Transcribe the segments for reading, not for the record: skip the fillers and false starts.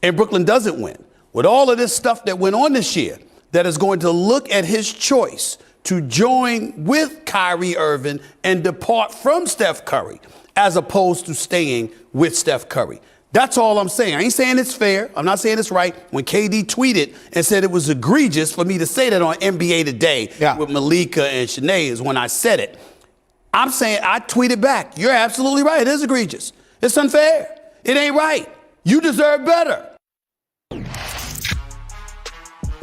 and Brooklyn doesn't win, with all of this stuff that went on this year, that is going to look at his choice to join with Kyrie Irving and depart from Steph Curry, as opposed to staying with Steph Curry. That's all I'm saying. I ain't saying it's fair. I'm not saying it's right. When KD tweeted and said it was egregious for me to say that on NBA Today with Malika and Shanae is when I said it. I'm saying I tweeted back. You're absolutely right. It is egregious. It's unfair. It ain't right. You deserve better.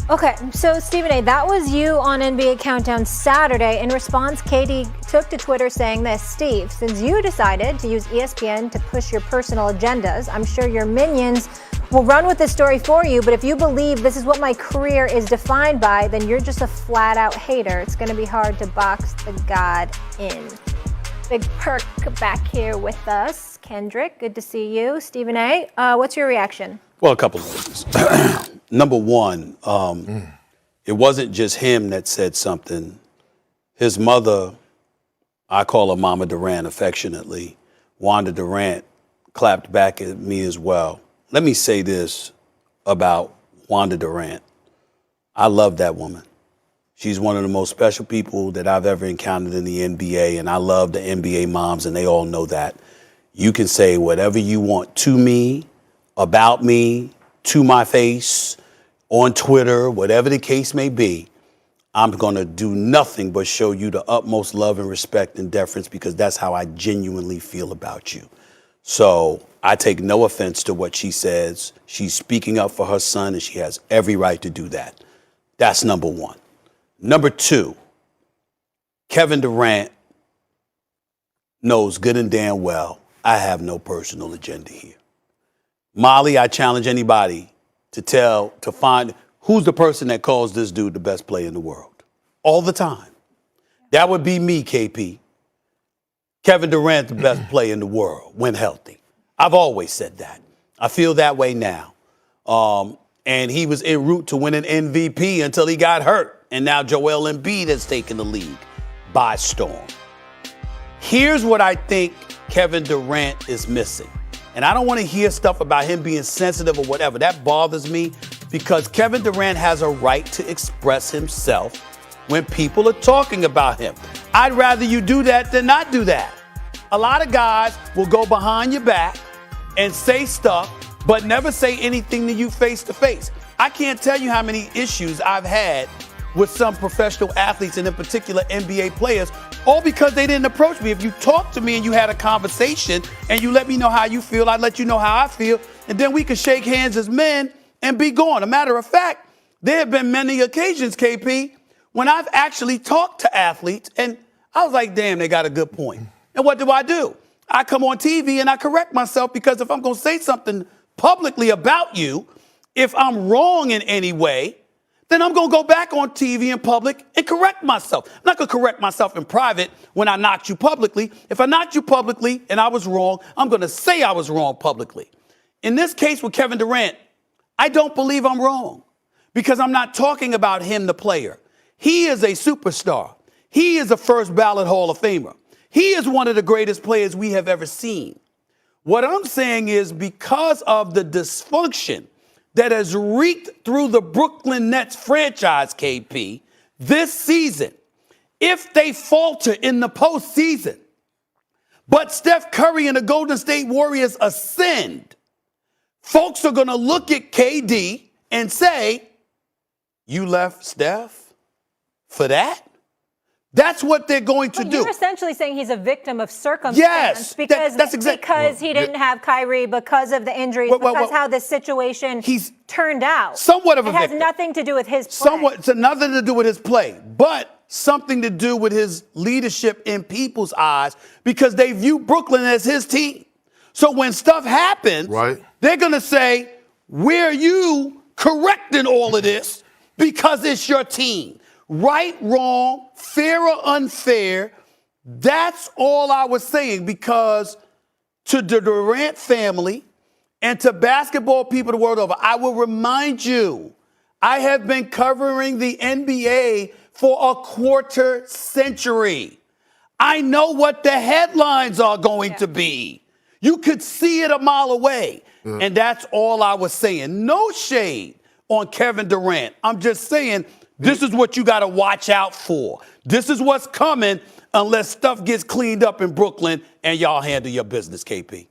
Okay, so Stephen A., that was you on NBA Countdown Saturday. In response, KD took to Twitter saying this: Steve, since you decided to use ESPN to push your personal agendas, I'm sure your minions will run with this story for you, but if you believe this is what my career is defined by, then you're just a flat-out hater. It's going to be hard to box the god in. Big Perk back here with us. Kendrick, good to see you. Stephen A., what's your reaction? Well, a couple of things. Number one, it wasn't just him that said something. His mother, I call her Mama Durant affectionately, Wanda Durant, clapped back at me as well. Let me say this about Wanda Durant. I love that woman. She's one of the most special people that I've ever encountered in the NBA, and I love the NBA moms, and they all know that. You can say whatever you want to me, about me, to my face, on Twitter, whatever the case may be. I'm going to do nothing but show you the utmost love and respect and deference, because that's how I genuinely feel about you. So I take no offense to what she says. She's speaking up for her son, and she has every right to do that. That's number one. Number two, Kevin Durant knows good and damn well I have no personal agenda here. Molly, I challenge anybody to find who's the person that calls this dude the best player in the world all the time. That would be me, KP. Kevin Durant, the best player in the world when healthy. I've always said that. I feel that way now. And he was en route to win an MVP until he got hurt. And now Joel Embiid has taken the league by storm. Here's what I think Kevin Durant is missing. And I don't want to hear stuff about him being sensitive or whatever. That bothers me, because Kevin Durant has a right to express himself when people are talking about him. I'd rather you do that than not do that. A lot of guys will go behind your back and say stuff, but never say anything to you face to face. I can't tell you how many issues I've had with some professional athletes, and in particular NBA players, all because they didn't approach me. If you talked to me and you had a conversation and you let me know how you feel, I'd let you know how I feel, and then we could shake hands as men and be gone. A matter of fact, there have been many occasions, KP, when I've actually talked to athletes and I was like, damn, they got a good point. And what do? I come on TV and I correct myself, because if I'm going to say something publicly about you, if I'm wrong in any way, then I'm going to go back on TV in public and correct myself. I'm not going to correct myself in private when I knocked you publicly. If I knocked you publicly and I was wrong, I'm going to say I was wrong publicly. In this case with Kevin Durant, I don't believe I'm wrong, because I'm not talking about him, the player. He is a superstar. He is a first ballot Hall of Famer. He is one of the greatest players we have ever seen. What I'm saying is, because of the dysfunction that has reeked through the Brooklyn Nets franchise, KP, this season, if they falter in the postseason, but Steph Curry and the Golden State Warriors ascend, folks are going to look at KD and say, you left Steph for that? That's what they're going to do. You're essentially saying he's a victim of circumstance. Yes, because that's exactly. Because he didn't have Kyrie, because of the injuries, because how this situation turned out. Somewhat of a victim. It has nothing to do with his play. It's nothing to do with his play, but something to do with his leadership in people's eyes, because they view Brooklyn as his team. So when stuff happens, they're going to say, where are you correcting all of this? Because it's your team. Right, wrong, fair or unfair, that's all I was saying, because to the Durant family and to basketball people the world over, I will remind you, I have been covering the NBA for a quarter century. I know what the headlines are going to be. You could see it a mile away. And that's all I was saying. No shade on Kevin Durant. I'm just saying this is what you got to watch out for. This is what's coming unless stuff gets cleaned up in Brooklyn and y'all handle your business, KP.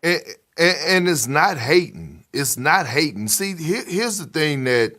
And it's not hating. It's not hating. See, here's the thing that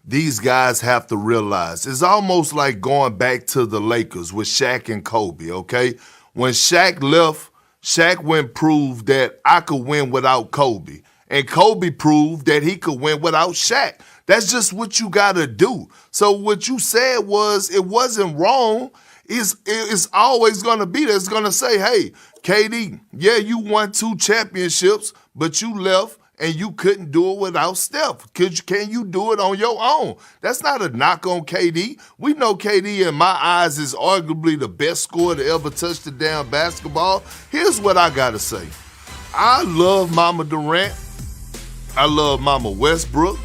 these guys have to realize. It's almost like going back to the Lakers with Shaq and Kobe, okay? When Shaq left, Shaq went and proved that I could win without Kobe. And Kobe proved that he could win without Shaq. That's just what you got to do. So what you said was it wasn't wrong. It's always going to be there. It's going to say, hey, KD, yeah, you won 2 championships, but you left and you couldn't do it without Steph. Can you do it on your own? That's not a knock on KD. We know KD, in my eyes, is arguably the best scorer to ever touch the damn basketball. Here's what I got to say. I love Mama Durant. I love Mama Westbrook.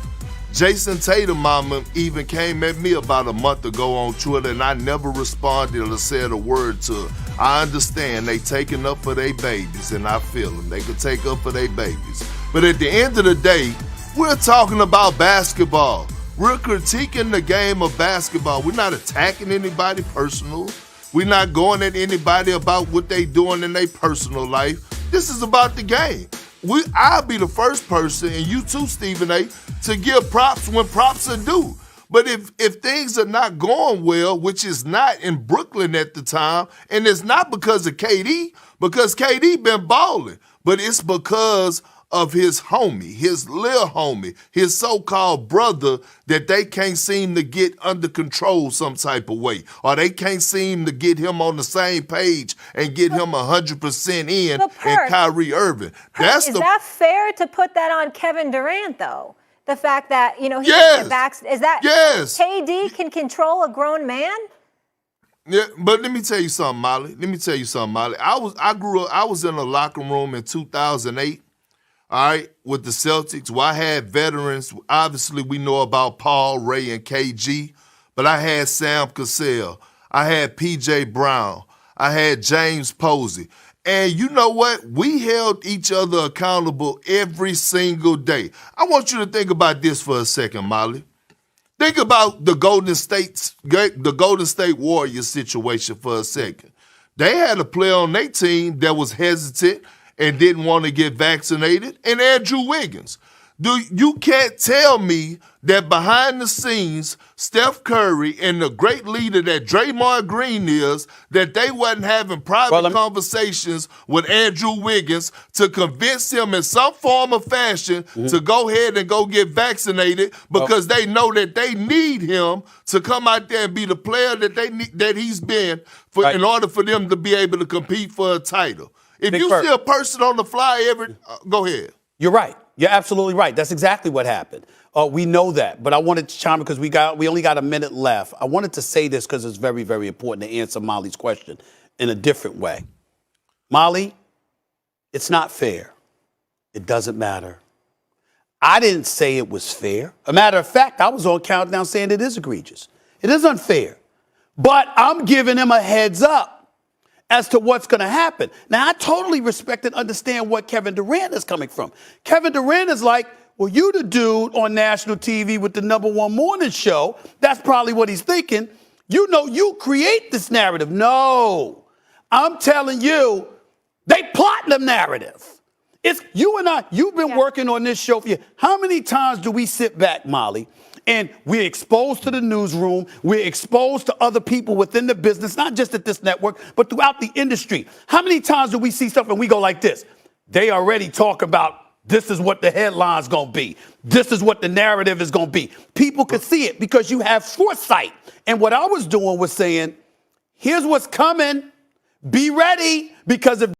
Jason Tatum mama even came at me about a month ago on Twitter, and I never responded or said a word to her. I understand they taking up for their babies, and I feel them. They could take up for their babies. But at the end of the day, we're talking about basketball. We're critiquing the game of basketball. We're not attacking anybody personal. We're not going at anybody about what they doing in their personal life. This is about the game. I'll be the first person, and you too, Stephen A., to give props when props are due. But if things are not going well, which is not in Brooklyn at the time, and it's not because of KD, because KD been balling, but it's because of his homie, his little homie, his so-called brother that they can't seem to get under control some type of way, or they can't seem to get him on the same page and get him 100% in and Kyrie Irving. Is that fair to put that on Kevin Durant, though? The fact that, he yes. is that yes. KD can control a grown man? Yeah, but let me tell you something, Molly. I was in a locker room in 2008. All right, with the Celtics, well, I had veterans. Obviously, we know about Paul, Ray, and KG, but I had Sam Cassell. I had P.J. Brown. I had James Posey. And you know what? We held each other accountable every single day. I want you to think about this for a second, Molly. Think about the Golden State Warriors situation for a second. They had a player on their team that was hesitant and didn't want to get vaccinated, and Andrew Wiggins. You can't tell me that behind the scenes, Steph Curry and the great leader that Draymond Green is, that they wasn't having private conversations with Andrew Wiggins to convince him in some form or fashion to go ahead and go get vaccinated because they know that they need him to come out there and be the player that he's been in order for them to be able to compete for a title. If you see a person on the fly go ahead. You're right. You're absolutely right. That's exactly what happened. We know that. But I wanted to chime in because we only got a minute left. I wanted to say this because it's very, very important to answer Molly's question in a different way. Molly, it's not fair. It doesn't matter. I didn't say it was fair. A matter of fact, I was on Countdown saying it is egregious. It is unfair. But I'm giving him a heads up as to what's going to happen. Now, I totally respect and understand what Kevin Durant is coming from. Kevin Durant is like, well, you the dude on national TV with the #1 morning show. That's probably what he's thinking. You create this narrative. No, I'm telling you, they plot the narrative. It's you and I, you've been working on this show for years. How many times do we sit back, Molly, and we're exposed to the newsroom, we're exposed to other people within the business, not just at this network, but throughout the industry? How many times do we see stuff and we go like this? They already talk about this is what the headline's going to be. This is what the narrative is going to be. People could see it because you have foresight. And what I was doing was saying, here's what's coming. Be ready, because if